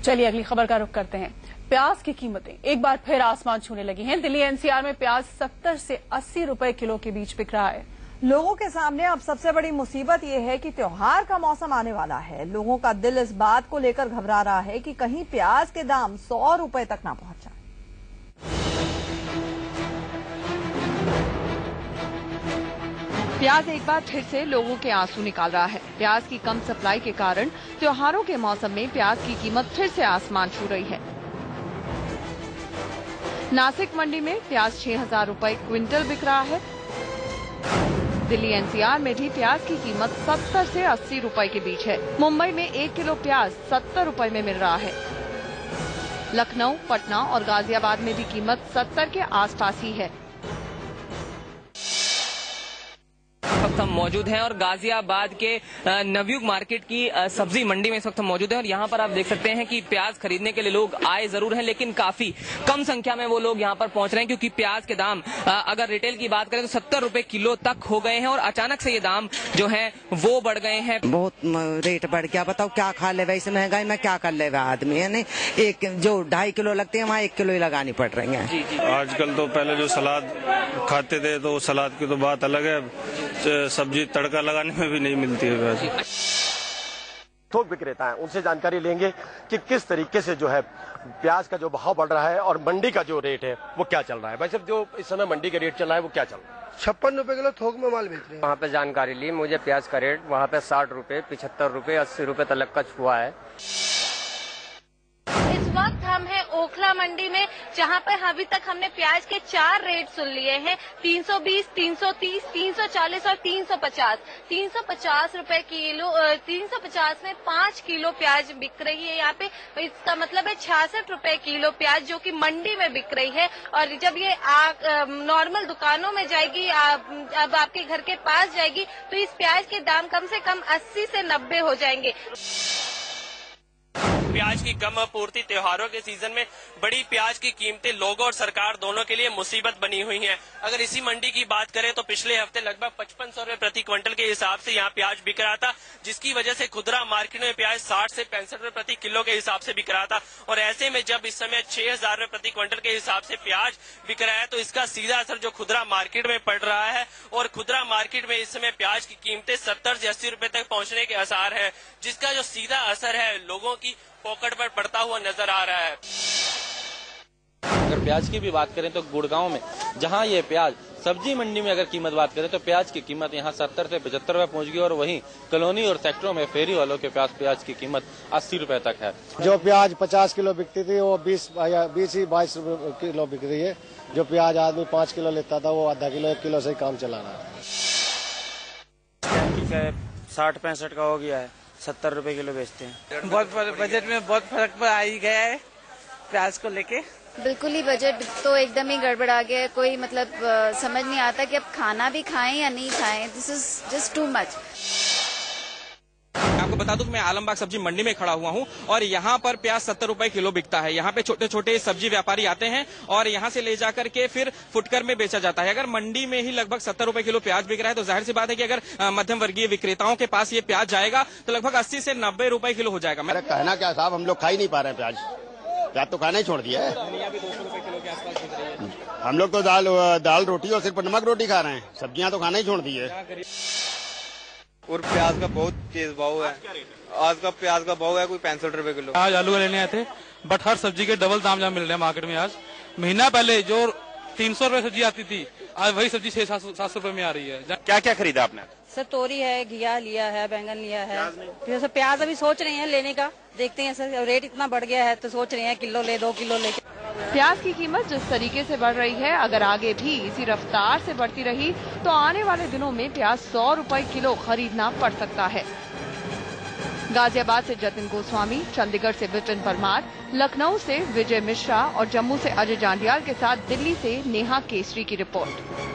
चलिए अगली खबर का रुख करते हैं। प्याज की कीमतें एक बार फिर आसमान छूने लगी हैं। दिल्ली एनसीआर में प्याज 70 से 80 रुपए किलो के बीच बिक रहा है। लोगों के सामने अब सबसे बड़ी मुसीबत ये है कि त्योहार का मौसम आने वाला है। लोगों का दिल इस बात को लेकर घबरा रहा है कि कहीं प्याज के दाम 100 रुपए तक ना पहुंच जाए। प्याज एक बार फिर से लोगों के आंसू निकाल रहा है। प्याज की कम सप्लाई के कारण त्योहारों के मौसम में प्याज की कीमत फिर से आसमान छू रही है। नासिक मंडी में प्याज 6,000 रुपए क्विंटल बिक रहा है। दिल्ली एनसीआर में भी प्याज की कीमत 70 से 80 रुपए के बीच है। मुंबई में 1 किलो प्याज 70 रुपए में मिल रहा है। लखनऊ, पटना और गाजियाबाद में भी कीमत 70 के आसपास ही है। वक्त हम मौजूद हैं और गाजियाबाद के नवयुग मार्केट की सब्जी मंडी में इस वक्त हम मौजूद हैं और यहाँ पर आप देख सकते हैं कि प्याज खरीदने के लिए लोग आए जरूर हैं, लेकिन काफी कम संख्या में वो लोग यहाँ पर पहुंच रहे हैं, क्योंकि प्याज के दाम अगर रिटेल की बात करें तो 70 रुपए किलो तक हो गए हैं और अचानक से ये दाम जो है वो बढ़ गए हैं। बहुत रेट बढ़ गया, बताओ क्या खा ले इस महंगाई में, क्या कर ले आदमी है। नहीं, एक जो 2.5 किलो लगते हैं वहाँ 1 किलो ही लगानी पड़ रही है। आजकल तो पहले जो सलाद खाते थे तो सलाद की तो बात अलग है, सब्जी तड़का लगाने में भी नहीं मिलती है प्याज। थोक विक्रेता है, उनसे जानकारी लेंगे कि किस तरीके से जो है प्याज का जो भाव बढ़ रहा है और मंडी का जो रेट है वो क्या चल रहा है। भाई साहब, जो इस समय मंडी का रेट चल रहा है वो क्या चल रहा है? 56 रुपए किलो थोक में माल बेच रहे हैं। वहाँ पे जानकारी ली, मुझे प्याज का रेट वहाँ पे 60 रुपए, 75 रुपए, 80 रुपए तक का छुआ है। इस वक्त हम हैं ओखला मंडी में, जहां पर अभी तक हमने प्याज के 4 रेट सुन लिए हैं। 320, 330, 340 और 350। 350 रुपए किलो, 350 में 5 किलो प्याज बिक रही है यहाँ पे। इसका मतलब है 66 रुपए किलो प्याज जो कि मंडी में बिक रही है। और जब ये नॉर्मल दुकानों में जाएगी, अब आपके घर के पास जाएगी, तो इस प्याज के दाम कम से कम 80 से 90 हो जाएंगे। प्याज की कम आपूर्ति त्योहारों के सीजन में बड़ी प्याज की कीमतें लोगों और सरकार दोनों के लिए मुसीबत बनी हुई हैं। अगर इसी मंडी की बात करें तो पिछले हफ्ते लगभग 5500 रुपए प्रति क्विंटल के हिसाब से यहाँ प्याज बिक रहा था, जिसकी वजह से खुदरा मार्केट में प्याज 60 से 65 रुपए प्रति किलो के हिसाब से बिक रहा था। और ऐसे में जब इस समय 6,000 रुपए प्रति क्विंटल के हिसाब से प्याज बिक रहा है तो इसका सीधा असर जो खुदरा मार्केट में पड़ रहा है। और खुदरा मार्केट में इस समय प्याज की कीमतें 70 से 80 रुपए तक पहुंचने के आसार है, जिसका जो सीधा असर है लोगों की पॉकेट पर पड़ता हुआ नजर आ रहा है। अगर प्याज की भी बात करें तो गुड़गांव में जहां ये प्याज सब्जी मंडी में अगर कीमत बात करें तो प्याज की कीमत यहां 70 से 75 रुपए पहुंच गई और वहीं कॉलोनी और सेक्टरों में फेरी वालों के पास प्याज की कीमत 80 रुपए तक है। जो प्याज 50 किलो बिकती थी वो 20-22 रुपए किलो बिक रही है। जो प्याज आदमी 5 किलो लेता था वो आधा किलो 1 किलो से ही काम चला रहा है। 60-65 का हो गया है, 70 रुपए किलो बेचते हैं। बहुत बजट में बहुत फर्क आ ही गया है प्याज को लेके। बिल्कुल ही बजट तो एकदम ही गड़बड़ा गया है। कोई मतलब समझ नहीं आता कि अब खाना भी खाएं या नहीं खाएं। This is just too much. आपको बता दूं कि मैं आलमबाग सब्जी मंडी में खड़ा हुआ हूं और यहाँ पर प्याज 70 रुपए किलो बिकता है। यहाँ पे छोटे छोटे सब्जी व्यापारी आते हैं और यहाँ से ले जाकर के फिर फुटकर में बेचा जाता है। अगर मंडी में ही लगभग 70 रुपए किलो प्याज बिक रहा है तो जाहिर सी बात है कि अगर मध्यम वर्गीय विक्रेताओं के पास ये प्याज जाएगा तो लगभग 80 से 90 रुपए किलो हो जाएगा। मेरा कहना क्या साहब, हम लोग खा ही नहीं पा रहे हैं प्याज तो खाना ही छोड़ दिया है। हम लोग तो दाल रोटी और सिर्फ नमक रोटी खा रहे हैं, सब्जियां तो खाना ही छोड़ दी है। और प्याज का बहुत तेज भाव है। आज का प्याज का भाव है कोई 65 रुपए किलो। आज आलू लेने आए थे, बट हर सब्जी के डबल दाम जहाँ मिल रहे हैं मार्केट में। आज महीना पहले जो 300 रुपए सब्जी आती थी, आज वही सब्जी 600-700 रुपए में आ रही है। क्या क्या खरीदा आपने? सर तोरी है, घिया लिया है, बैंगन लिया है। फिर प्याज अभी सोच रहे हैं लेने का, देखते हैं सर रेट इतना बढ़ गया है तो सोच रहे हैं किलो ले 2 किलो ले। प्याज की कीमत जिस तरीके से बढ़ रही है, अगर आगे भी इसी रफ्तार से बढ़ती रही तो आने वाले दिनों में प्याज 100 रुपए किलो खरीदना पड़ सकता है। गाजियाबाद से जतिन गोस्वामी, चंडीगढ़ से विपिन परमार, लखनऊ से विजय मिश्रा और जम्मू से अजय जांडियाल के साथ दिल्ली से नेहा केसरी की रिपोर्ट।